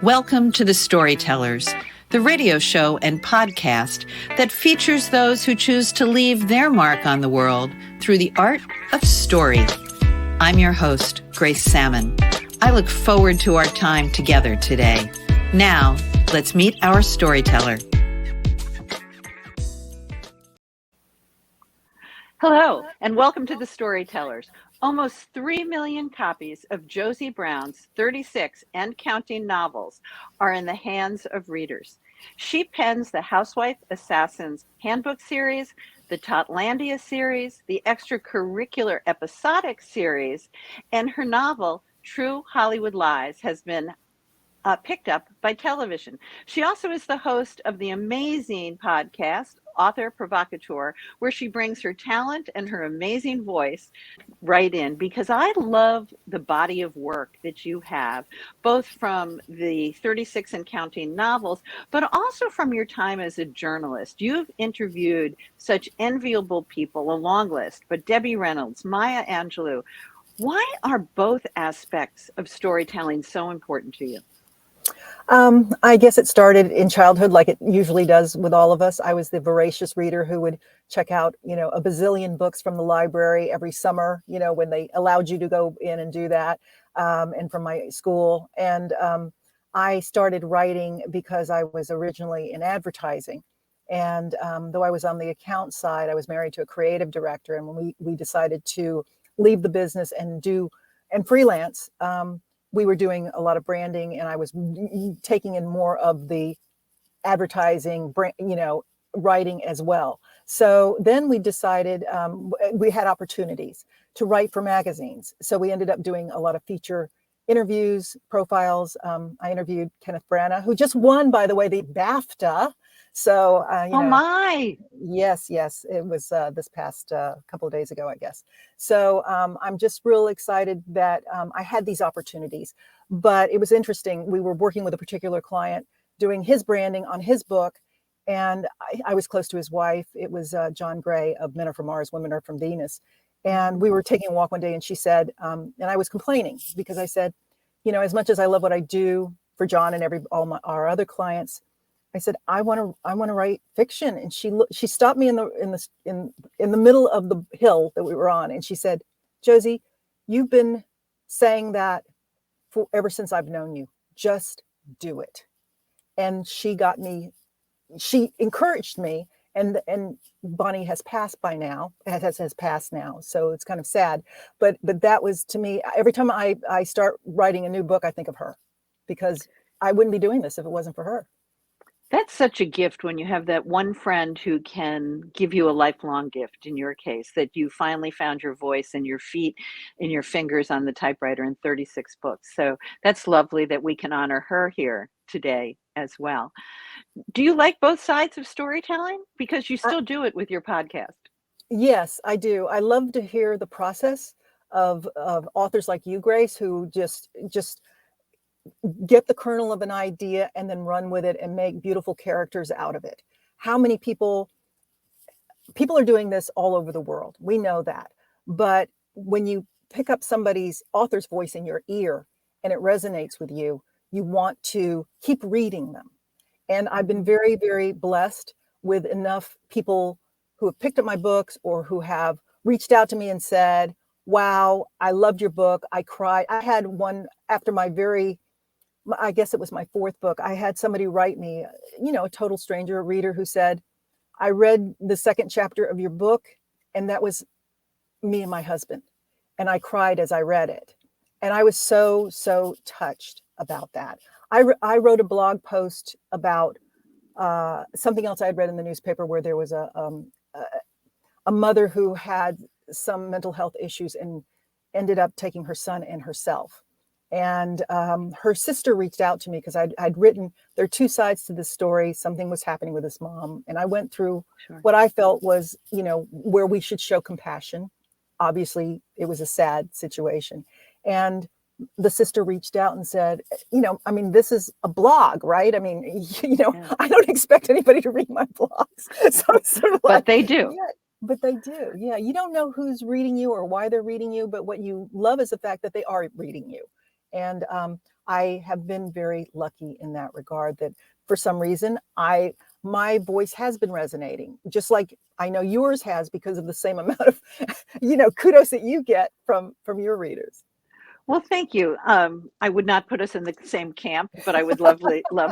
Welcome to the Storytellers, the radio show and podcast that features those who choose to leave their mark on the world through the art of story. I'm your host, Grace Sammon. I look forward to our time together today. Now, let's meet our storyteller. Hello, and welcome to the Storytellers. Almost 3 million copies of Josie Brown's 36 and counting novels are in the hands of readers. She pens the Housewife Assassin's Handbook series, the Totlandia series, the extracurricular episodic series, and her novel, True Hollywood Lies, has been picked up by television. She also is the host of the amazing podcast, Author Provocateur, where she brings her talent and her amazing voice right in, because I love the body of work that you have, both from the 36 and counting novels, but also from your time as a journalist. You've interviewed such enviable people, a long list, but Debbie Reynolds, Maya Angelou. Why are both aspects of storytelling so important to you? I guess it started in childhood, like it usually does with all of us. I was the voracious reader who would check out, a bazillion books from the library every summer, when they allowed you to go in and do that, and from my school. And I started writing because I was originally in advertising. And though I was on the account side, I was married to a creative director. And when we decided to leave the business and freelance, we were doing a lot of branding, and I was taking in more of the advertising, writing as well. So then we decided we had opportunities to write for magazines. So we ended up doing a lot of feature interviews, profiles. I interviewed Kenneth Branagh, who just won, by the way, the BAFTA. So, my! Yes, it was this past couple of days ago, I guess. So I'm just real excited that I had these opportunities. But it was interesting. We were working with a particular client doing his branding on his book, and I was close to his wife. It was John Gray of Men Are From Mars, Women Are From Venus. And we were taking a walk one day, and she said, and I was complaining because I said, as much as I love what I do for John and our other clients, I said, I want to write fiction. And she stopped me in the middle of the hill that we were on. And she said, Josie, you've been saying that ever since I've known you. Just do it. And she encouraged me. And Bonnie has passed by now, has passed now. So it's kind of sad. But that was, to me, every time I start writing a new book, I think of her, because I wouldn't be doing this if it wasn't for her. That's such a gift when you have that one friend who can give you a lifelong gift, in your case, that you finally found your voice and your feet and your fingers on the typewriter in 36 books. So that's lovely that we can honor her here today as well. Do you like both sides of storytelling? Because you still do it with your podcast. Yes, I do. I love to hear the process of authors like you, Grace, who just get the kernel of an idea and then run with it and make beautiful characters out of it. How many people are doing this all over the world? We know that. But when you pick up somebody's author's voice in your ear and it resonates with you, you want to keep reading them. And I've been very, very blessed with enough people who have picked up my books or who have reached out to me and said, wow, I loved your book. I cried. I had one after I guess it was my fourth book. I had somebody write me, a total stranger, a reader, who said, I read the second chapter of your book, and that was me and my husband. And I cried as I read it. And I was so, so touched about that. I wrote a blog post about something else I had read in the newspaper, where there was a mother who had some mental health issues and ended up taking her son and herself. And her sister reached out to me because I'd written, there are two sides to this story. Something was happening with his mom. And I went through what I felt was, where we should show compassion. Obviously, it was a sad situation. And the sister reached out and said, this is a blog, right? I don't expect anybody to read my blogs. So it's sort of but they do. Yeah, but they do. Yeah. You don't know who's reading you or why they're reading you. But what you love is the fact that they are reading you. And I have been very lucky in that regard, that for some reason my voice has been resonating, just like I know yours has, because of the same amount of kudos that you get from your readers. Well, thank you. I would not put us in the same camp, but I would love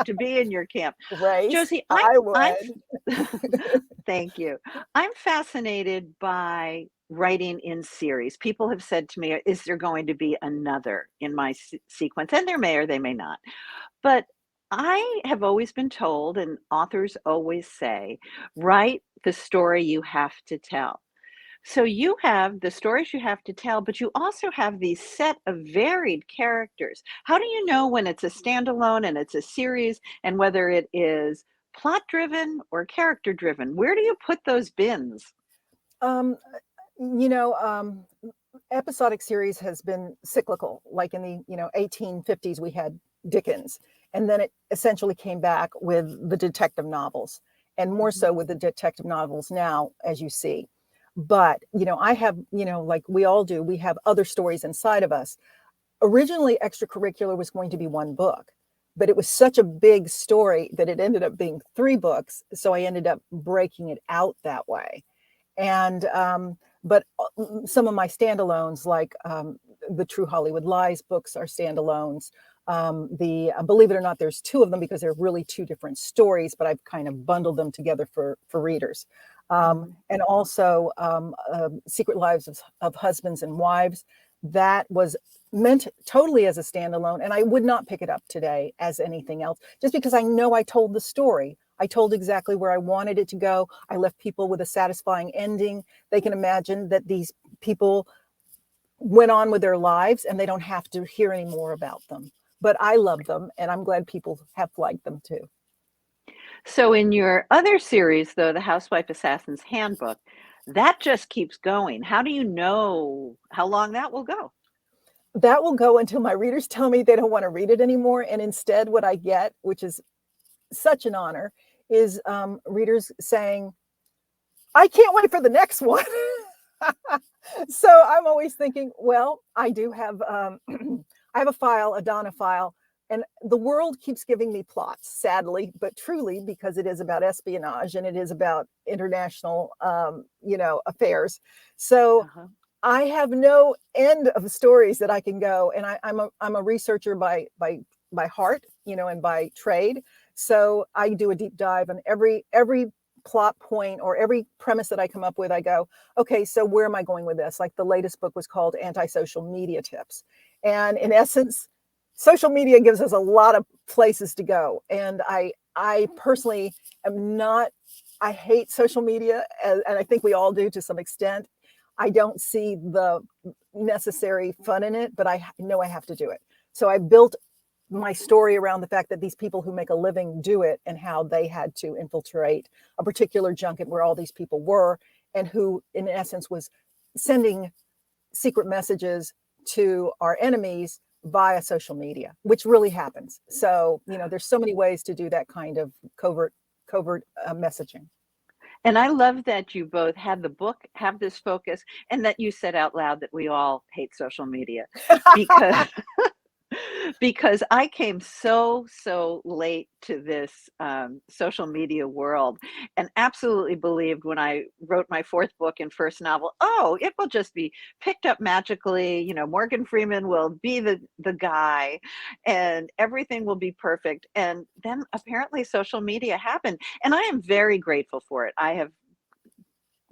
to be in your camp. Grace, Josie, I I'm would. thank you. I'm fascinated by writing in series. People have said to me, is there going to be another in my sequence? And there may or they may not. But I have always been told, and authors always say, write the story you have to tell. So you have the stories you have to tell, but you also have these set of varied characters. How do you know when it's a standalone and it's a series, and whether it is plot driven or character driven? Where do you put those bins? Um, you know, um, Episodic series has been cyclical. Like in the 1850s, we had Dickens, and then it essentially came back with the detective novels, and more Mhm. so with the detective novels now, as you see. But I have, like we all do, we have other stories inside of us. Originally, extracurricular was going to be one book, but it was such a big story that it ended up being three books. So I ended up breaking it out that way. And but some of my standalones, like the True Hollywood Lies books, are standalones. The Believe it or not, there's two of them because they're really two different stories, but I've kind of bundled them together for readers. Mhm. And also Secret Lives of Husbands and Wives. That was meant totally as a standalone, and I would not pick it up today as anything else, just because I know I told the story. I told exactly where I wanted it to go. I left people with a satisfying ending. They can imagine that these people went on with their lives and they don't have to hear any more about them. But I love them, and I'm glad people have liked them too. So in your other series, though, the Housewife Assassin's Handbook, that just keeps going. How do you know how long that will go? That will go until my readers tell me they don't want to read it anymore. And instead, what I get, which is such an honor, is readers saying, I can't wait for the next one. So I'm always thinking, well, I do have I have a file, a Donna file, and the world keeps giving me plots, sadly, but truly, because it is about espionage and it is about international, affairs. So Uh-huh. I have no end of stories that I can go, and I'm a researcher by heart, and by trade. So I do a deep dive on every plot point or every premise that I come up with. I go, okay, so where am I going with this? Like the latest book was called Anti-Social Media Tips, and in essence, social media gives us a lot of places to go. And I personally am not. I hate social media, and I think we all do to some extent. I don't see the necessary fun in it, but I know I have to do it. So I built my story around the fact that these people who make a living do it, and how they had to infiltrate a particular junket where all these people were, and who, in essence, was sending secret messages to our enemies via social media, which really happens. So, there's so many ways to do that kind of covert messaging. And I love that you both had the book, have this focus, and that you said out loud that we all hate social media because because I came so late to this social media world, and absolutely believed when I wrote my fourth book and first novel, oh, it will just be picked up magically. Morgan Freeman will be the guy, and everything will be perfect. And then apparently social media happened, and I am very grateful for it. I have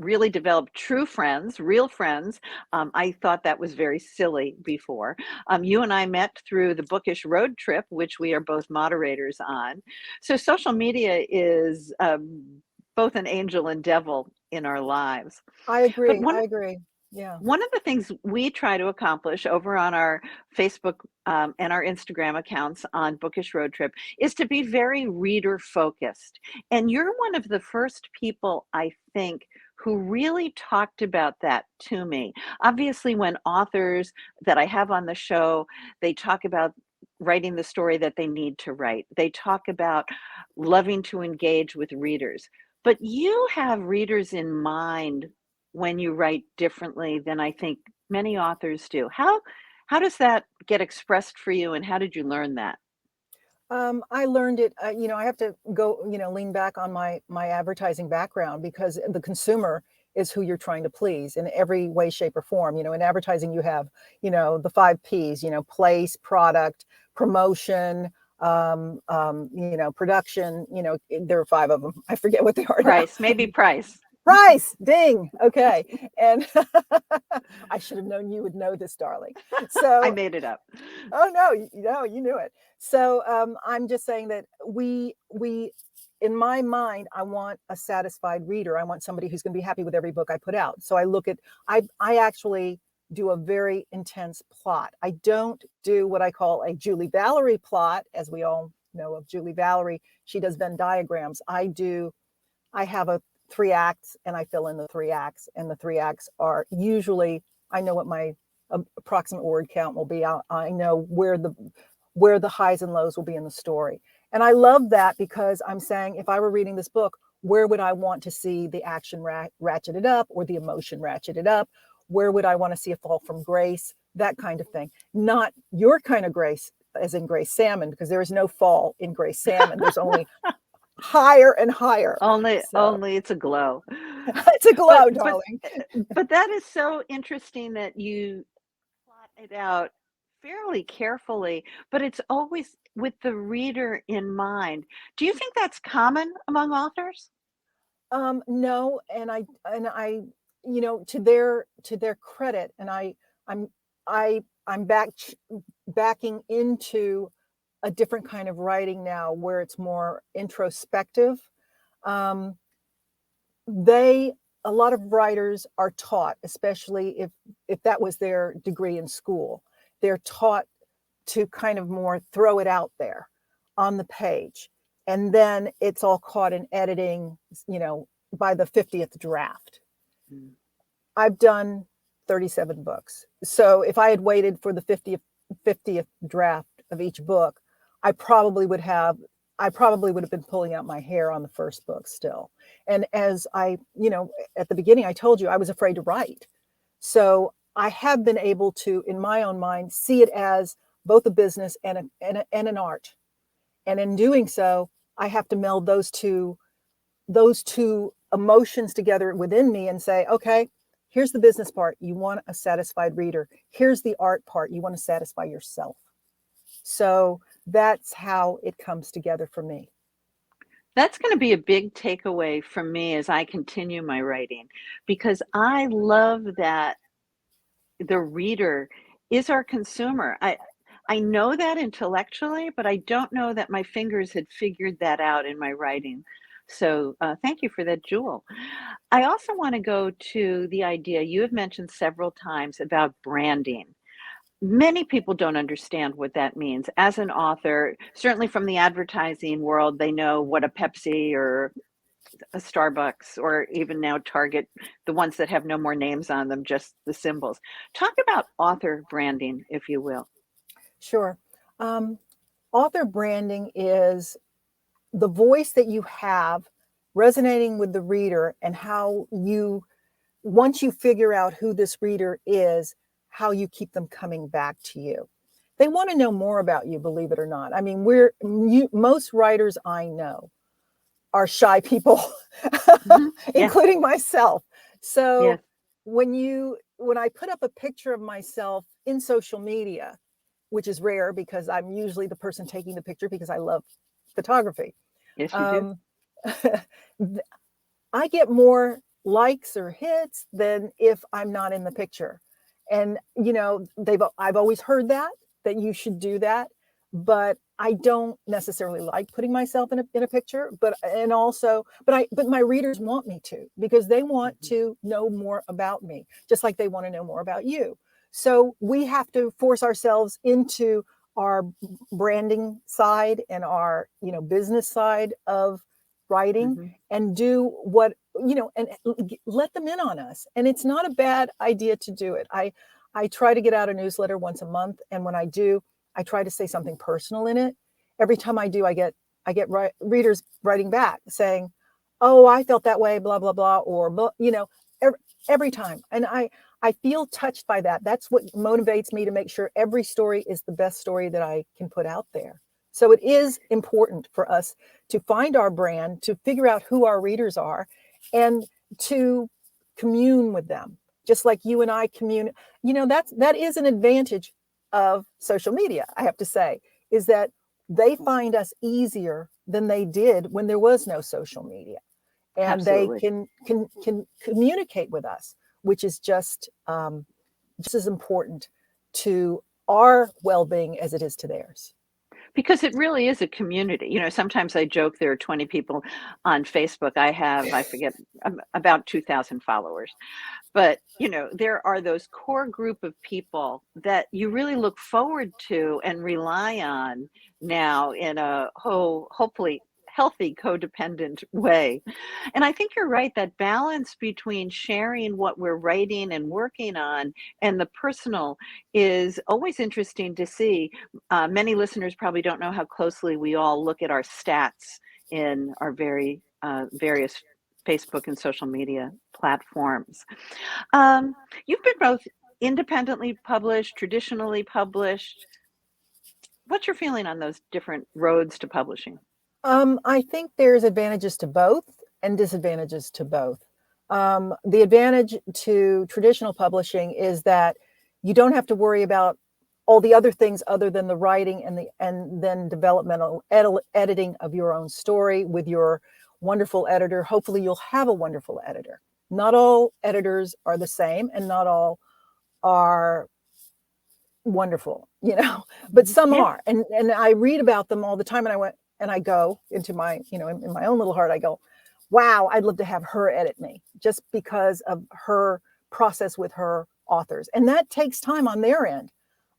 really developed true friends, real friends. I thought that was very silly before. You and I met through the Bookish Road Trip, which we are both moderators on. So social media is both an angel and devil in our lives. I But agree. one I agree. Yeah. one of the things we try to accomplish over on our Facebook and our Instagram accounts on Bookish Road Trip is to be very reader focused. And you're one of the first people, I think, who really talked about that to me. Obviously, when authors that I have on the show, they talk about writing the story that they need to write. They talk about loving to engage with readers. But you have readers in mind when you write differently than I think many authors do. How How does that get expressed for you, and how did you learn that? I learned it, I have to go, lean back on my advertising background, because the consumer is who you're trying to please in every way, shape, or form. In advertising, you have, the 5 Ps, place, product, promotion, production, there are 5 of them. I forget what they are now. Price, maybe price. Price, ding. Okay. And I should have known you would know this, darling. I So, made it up. oh no, no, you knew it. So I'm just saying that we in my mind, I want a satisfied reader. I want somebody who's going to be happy with every book I put out. So I actually do a very intense plot. I don't do what I call a Julie Valerie plot, as we all know of Julie Valerie. She does Venn diagrams. I have a 3 acts, and I fill in the 3 acts, and the 3 acts are usually, I know what my approximate word count will be. I know where the highs and lows will be in the story. And I love that, because I'm saying, if I were reading this book, where would I want to see the action ratcheted up, or the emotion ratcheted up? Where would I want to see a fall from grace? That kind of thing. Not your kind of grace, as in Grace Sammon, because there is no fall in Grace Sammon. There's only higher and higher. So Only it's a glow. it's a But glow, darling. that is so interesting that you plot it out fairly carefully, but it's always with the reader in mind. Do you think that's common among authors? No, and I, to their credit, and I'm I'm backing into a different kind of writing now, where it's more introspective. Um, they A lot of writers are taught, especially if that was their degree in school, they're taught to kind of more throw it out there on the page, and then it's all caught in editing, by the 50th draft. Mm. I've done 37 books, so if I had waited for the 50th draft of each book, I probably would have I probably would have been pulling out my hair on the first book still. And as at the beginning, I told you I was afraid to write. So I have been able to, in my own mind, see it as both a business and an art. And in doing so, I have to meld those two emotions together within me and say, okay, here's the business part. You want a satisfied reader. Here's the art part. You want to satisfy yourself. So that's how it comes together for me. That's going to be a big takeaway from me as I continue my writing, because I love that the reader is our consumer. I know that intellectually, but I don't know that my fingers had figured that out in my writing. So thank you for that, Jewel. I also want to go to the idea you have mentioned several times about branding. Many people don't understand what that means. As an author, certainly from the advertising world, they know what a Pepsi or a Starbucks or even now Target, the ones that have no more names on them, just the symbols. Talk about author branding, if you will. Sure. Um, Author branding is the voice that you have resonating with the reader, and how you, once you figure out who this reader is, how you keep them coming back to you. They want to know more about you, believe it or not. I mean, most writers I know are shy people, Mhm. Yeah. including myself. So Yes. when I put up a picture of myself in social media, which is rare because I'm usually the person taking the picture because I love photography. Yes, you do. Um, I get more likes or hits than if I'm not in the picture. And I've always heard that you should do that, but I don't necessarily like putting myself in a picture, but my readers want me to, because they want Mhm. to know more about me, just like they want to know more about you. So we have to force ourselves into our branding side and our business side of writing, Mhm. and do what and let them in on us. And it's not a bad idea to do it. I try to get out a newsletter once a month, and when I do, I try to say something personal in it. Every time I do, I get readers writing back saying, "Oh, I felt that way," blah blah blah, or every time. And I feel touched by that. That's what motivates me to make sure every story is the best story that I can put out there. So it is important for us to find our brand, to figure out who our readers are, and to commune with them, just like you and I commune. That is an advantage of social media, I have to say, is that they find us easier than they did when there was no social media, and they Absolutely. can communicate with us, which is just as important to our well-being as it is to theirs. Because it really is a community. Sometimes I joke there are 20 people on Facebook. I forget, about 2,000 followers. But, there are those core group of people that you really look forward to and rely on now in a hopefully healthy codependent way. And I think you're right, that balance between sharing what we're writing and working on and the personal is always interesting to see. Many listeners probably don't know how closely we all look at our stats in our various Facebook and social media platforms. Um, you've been both independently published, traditionally published. What's your feeling on those different roads to publishing? I think there's advantages to both and disadvantages to both. The advantage to traditional publishing is that you don't have to worry about all the other things other than the writing and then developmental editing of your own story with your wonderful editor. Hopefully you'll have a wonderful editor. Not all editors are the same, and not all are wonderful, but some Yeah, are. And I read about them all the time, and I go into my, in my own little heart, I go, wow, I'd love to have her edit me, just because of her process with her authors. And that takes time on their end.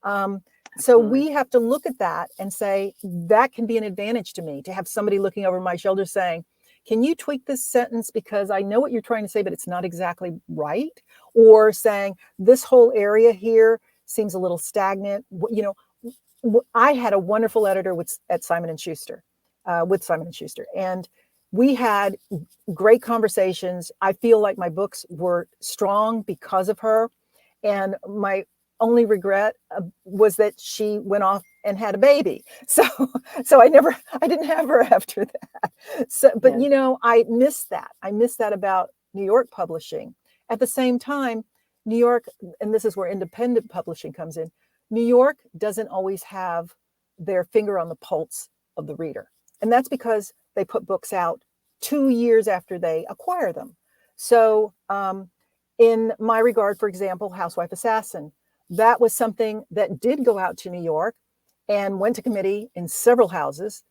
So absolutely. we have to look at that and say, that can be an advantage to me, to have somebody looking over my shoulder saying, can you tweak this sentence, because I know what you're trying to say, but it's not exactly right? Or saying, this whole area here seems a little stagnant. I had a wonderful editor at Simon and Schuster, with Simon and Schuster, and we had great conversations. I feel like my books were strong because of her, and my only regret was that she went off and had a baby. So I didn't have her after that. So, but Yes. I miss that. I miss that about New York publishing. At the same time, New York, and this is where independent publishing comes in, New York doesn't always have their finger on the pulse of the reader. And that's because they put books out 2 years after they acquire them. So in my regard, for example, Housewife Assassin, that was something that did go out to New York and went to committee in several houses.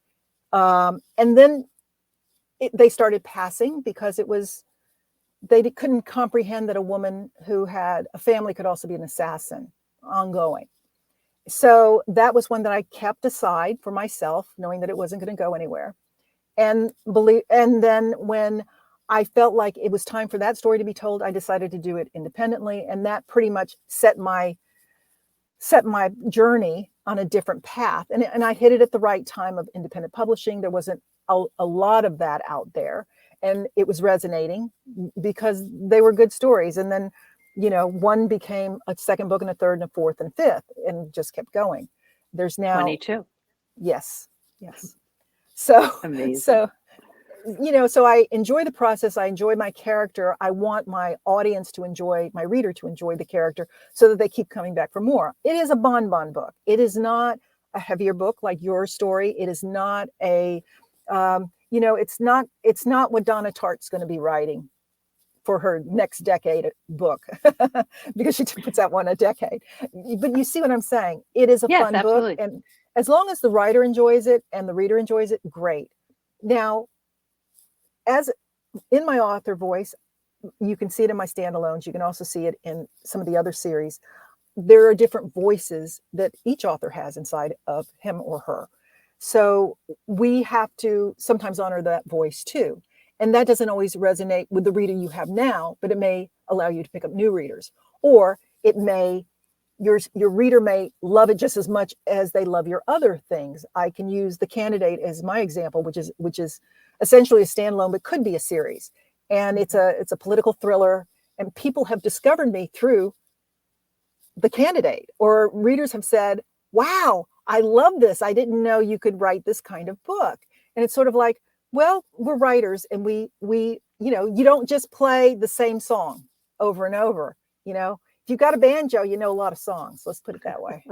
And then they started passing because they couldn't comprehend that a woman who had a family could also be an assassin ongoing. So that was one that I kept aside for myself, knowing that it wasn't going to go anywhere. And then when I felt like it was time for that story to be told, I decided to do it independently, and that pretty much set my journey on a different path. And I hit it at the right time of independent publishing. There wasn't a lot of that out there, and it was resonating because they were good stories. And then, one became a second book and a third and a fourth and fifth, and just kept going. There's now, 22. yes. So, Amazing. so so I enjoy the process. I enjoy my character. I want my audience to enjoy, my reader to enjoy the character, so that they keep coming back for more. It is a bonbon book. It is not a heavier book like your story. It is not it's not what Donna Tartt's going to be writing for her next decade book, because she puts out one a decade. But you see what I'm saying? It is a Yes, fun book. absolutely. And as long as the writer enjoys it and the reader enjoys it, great. Now, as in my author voice, you can see it in my standalones. You can also see it in some of the other series. There are different voices that each author has inside of him or her. So we have to sometimes honor that voice too. And that doesn't always resonate with the reader you have now, but it may allow you to pick up new readers. Or it may, your reader may love it just as much as they love your other things. I can use The Candidate as my example, which is essentially a standalone, but could be a series. And it's a political thriller. And people have discovered me through the candidate, or readers have said, wow, I love this. I didn't know you could write this kind of book. And it's sort of like, well, we're writers, and we, you don't just play the same song over and over. If you've got a banjo, you know a lot of songs. Let's put it that way.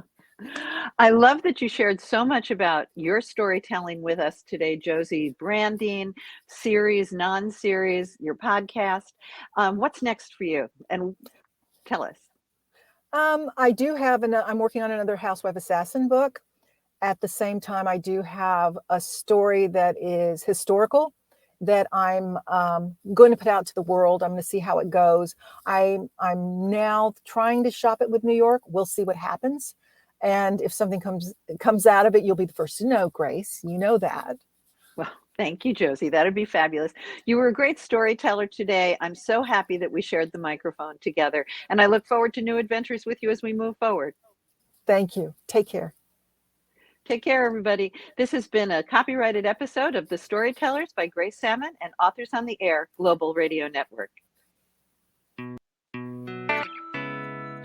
I love that you shared so much about your storytelling with us today, Josie. Branding, series, non-series, your podcast. What's next for you? And tell us. I do have, I'm working on another housewife assassin book. At the same time, I do have a story that is historical that I'm going to put out to the world. I'm going to see how it goes. I'm now trying to shop it with New York. We'll see what happens. And if something comes out of it, you'll be the first to know, Grace. You know that. Well, thank you, Josie. That'd be fabulous. You were a great storyteller today. I'm so happy that we shared the microphone together. And I look forward to new adventures with you as we move forward. Thank you. Take care. Take care, everybody. This has been a copyrighted episode of The Storytellers by Grace Sammon and Authors on the Air Global Radio Network.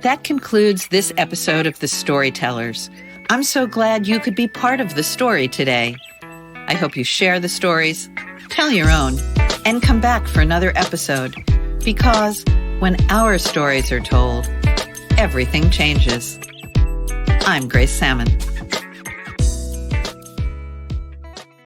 That concludes this episode of The Storytellers. I'm so glad you could be part of the story today. I hope you share the stories, tell your own, and come back for another episode, because when our stories are told, everything changes. I'm Grace Sammon.